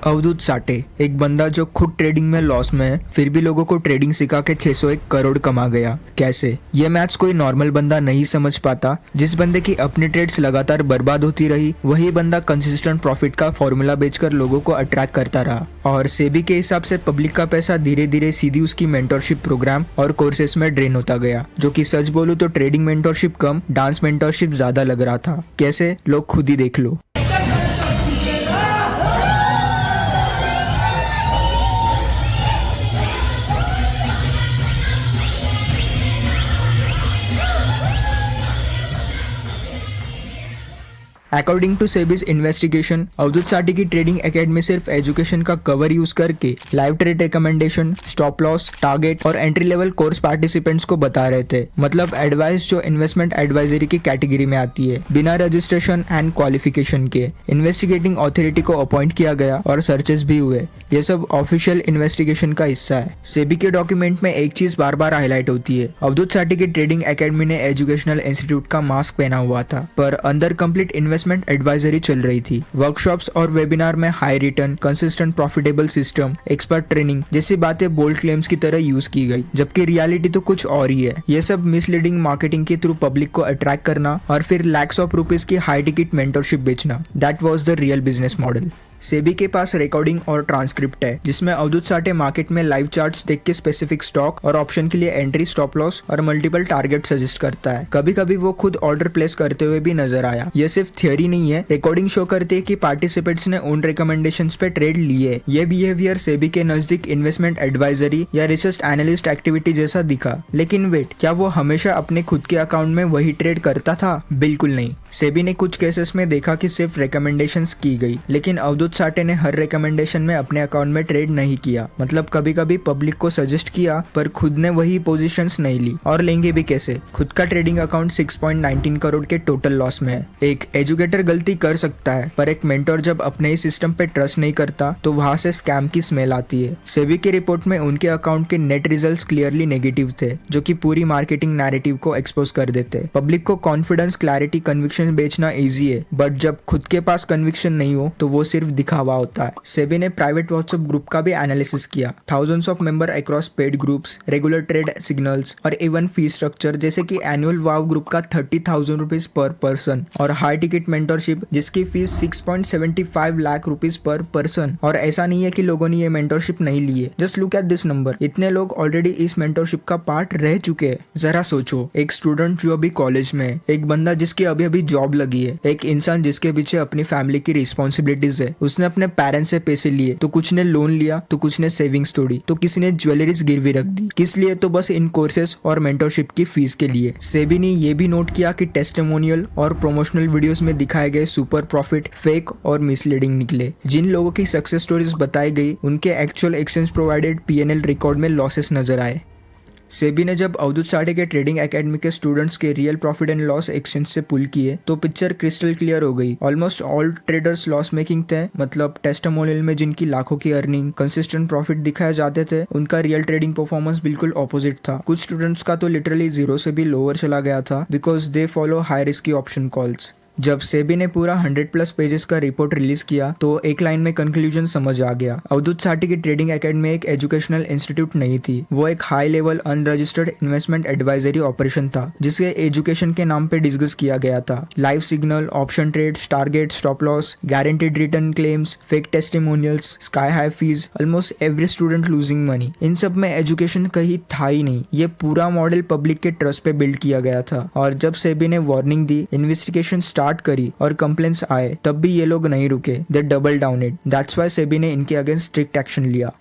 अवधूत साटे, एक बंदा जो खुद ट्रेडिंग में लॉस में है, फिर भी लोगों को ट्रेडिंग सिखा के 601 करोड़ कमा गया। कैसे? ये मैथ्स कोई नॉर्मल बंदा नहीं समझ पाता। जिस बंदे की अपनी ट्रेड्स लगातार बर्बाद होती रही, वही बंदा कंसिस्टेंट प्रॉफिट का फॉर्मूला बेचकर लोगों को अट्रैक्ट करता रहा। और सेबी के हिसाब से पब्लिक का पैसा धीरे धीरे सीधी उसकी मेंटरशिप प्रोग्राम और कोर्सेस में ड्रेन होता गया, जो कि सच बोलूं तो ट्रेडिंग मेंटरशिप कम, डांस मेंटरशिप ज्यादा लग रहा था। कैसे? लोग खुद ही देख लो। अकॉर्डिंग टू सेबीज इन्वेस्टिगेशन, अवधूत साटी की ट्रेडिंग एकेडमी सिर्फ एजुकेशन का कवर यूज करके live trade recommendation, stop loss, target और एंट्री लेवल कोर्स पार्टिसिपेंट्स को बता रहे थे। मतलब एडवाइस जो इन्वेस्टमेंट एडवाइजरी की कैटेगरी में आती है, बिना रजिस्ट्रेशन एंड क्वालिफिकेशन के। इन्वेस्टिगेटिंग अथॉरिटी को अपॉइंट किया गया और सर्चेस भी हुए। ये सब ऑफिशियल इन्वेस्टिगेशन का हिस्सा है। सेबी के डॉक्यूमेंट में एक चीज बार बार हाईलाइट होती है, अवधूत साटी की ट्रेडिंग एकेडमी ने एजुकेशनल इंस्टीट्यूट का मास्क पहना हुआ था, पर अंदर कंप्लीट इन्वेस्टमेंट एडवाइजरी चल रही थी। वर्कशॉप्स और वेबिनार में high return, consistent profitable system, expert training जैसी बातें बोल्ड क्लेम्स की तरह यूज की गई, जबकि रियलिटी तो कुछ और ही है। ये सब मिसलीडिंग मार्केटिंग के थ्रू पब्लिक को अट्रैक्ट करना और फिर लैक्स ऑफ रुपीज की हाई टिकट मेंटरशिप बेचना, that was the real business model. SEBI के पास रिकॉर्डिंग और ट्रांसक्रिप्ट है, जिसमें अवधूत साटे मार्केट में लाइव चार्ट्स देख के स्पेसिफिक स्टॉक और ऑप्शन के लिए एंट्री, स्टॉप लॉस और मल्टीपल टारगेट सजेस्ट करता है। कभी कभी वो खुद ऑर्डर प्लेस करते हुए भी नजर आया। ये सिर्फ थियोरी नहीं है, रिकॉर्डिंग शो करती है कि पार्टिसिपेंट्स ने उन रिकमेंडेशंस पे ट्रेड लिए। ये बिहेवियर सेबी के नजदीक इन्वेस्टमेंट एडवाइजरी या रिसर्च एनालिस्ट एक्टिविटी जैसा दिखा। लेकिन वेट, क्या वो हमेशा अपने खुद के अकाउंट में वही ट्रेड करता था? बिल्कुल नहीं। सेबी ने कुछ केसेस में देखा कि सिर्फ रिकमेंडेशंस की गई, लेकिन अवधूत साटे ने हर रिकमेंडेशन में अपने अकाउंट में ट्रेड नहीं किया। मतलब कभी कभी पब्लिक को सजेस्ट किया, पर खुद ने वही पोजीशंस नहीं ली। और लेंगे भी कैसे? खुद का ट्रेडिंग अकाउंट 6.19 करोड़ के टोटल लॉस में है। एक एजुकेटर गलती कर सकता है, पर एक मेंटर जब अपने ही सिस्टम पे ट्रस्ट नहीं करता तो वहां से स्कैम की स्मेल आती है। सेबी की रिपोर्ट में उनके अकाउंट के नेट रिजल्ट्स क्लियरली नेगेटिव थे, जो कि पूरी मार्केटिंग नैरेटिव को एक्सपोज कर देते। पब्लिक को कॉन्फिडेंस, क्लैरिटी, कन्विक्शन बेचना इजी है, बट जब खुद के पास कन्विक्शन नहीं हो तो वो सिर्फ दिखावा होता है। सेबी ने प्राइवेट व्हाट्सएप ग्रुप का भी एनालिसिस किया। Thousands of member across paid groups, regular trade signals और इवन फी स्ट्रक्चर, जैसे कि एनुअल वाव ग्रुप का 30,000 रुपीज पर पर्सन और हाई टिकट मेंटरशिप जिसकी fees 6.75 lakh rupees per person. और ऐसा नहीं है कि लोगों ने ये मेंटरशिप नहीं ली है। Just look at this number, इतने लोग ऑलरेडी इस मेंटरशिप का पार्ट रह चुके हैं। जरा सोचो, एक स्टूडेंट जो अभी कॉलेज में है, एक बंदा जिसकी अभी अभी जॉब लगी है, एक इंसान जिसके पीछे अपनी फैमिली की रिस्पॉन्सिबिलिटीज है। उसने अपने पेरेंट्स से पैसे लिए, तो कुछ ने लोन लिया, तो कुछ ने सेविंग्स तोड़ी, तो किसी ने ज्वेलरीज गिरवी रख दी। किस लिए? तो बस इन कोर्सेस और मेंटरशिप की फीस के लिए। सेबी ने ये भी नोट किया कि टेस्टिमोनियल और प्रोमोशनल वीडियोस में दिखाए गए सुपर प्रॉफिट फेक और मिसलीडिंग निकले। जिन लोगों की सक्सेस स्टोरीज बताई गई, उनके actual exchange provided PNL record में लॉसेस नजर आए। सेबी ने जब अवधूत साटे के ट्रेडिंग एकेडमी के स्टूडेंट्स के real profit and loss exchange से पुल किए, तो पिक्चर क्रिस्टल क्लियर हो गई। Almost all traders loss making थे। मतलब टेस्टिमोनियल में जिनकी लाखों की अर्निंग, कंसिस्टेंट प्रॉफिट दिखाए जाते थे, उनका रियल ट्रेडिंग परफॉर्मेंस बिल्कुल ऑपोजिट था। कुछ स्टूडेंट्स का तो लिटरली जीरो से भी लोअर चला गया था, because they follow high risky option calls. जब सेबी ने पूरा 100+ पेजेस का रिपोर्ट रिलीज किया, तो एक लाइन में कंक्लूजन समझ आ गया। अवधूत साटी की ट्रेडिंग एकेडमी एक एजुकेशनल इंस्टीट्यूट नहीं थी, वो एक high level unregistered investment advisory operation था, जिसे एजुकेशन के नाम पे डिस्कस किया गया था। Live signal, option trades, target, stop loss, guaranteed return claims, fake testimonials, sky high fees, almost every student losing money. इन सब में एजुकेशन कहीं था ही नहीं। ये पूरा मॉडल पब्लिक के ट्रस्ट पे बिल्ड किया गया था। और जब सेबी ने वार्निंग दी, इन्वेस्टिगेशन स्टार्ट करी और कंप्लेंट्स आए, तब भी ये लोग नहीं रुके। They double down it. That's why SEBI ने इनके अगेंस्ट स्ट्रिक्ट एक्शन लिया।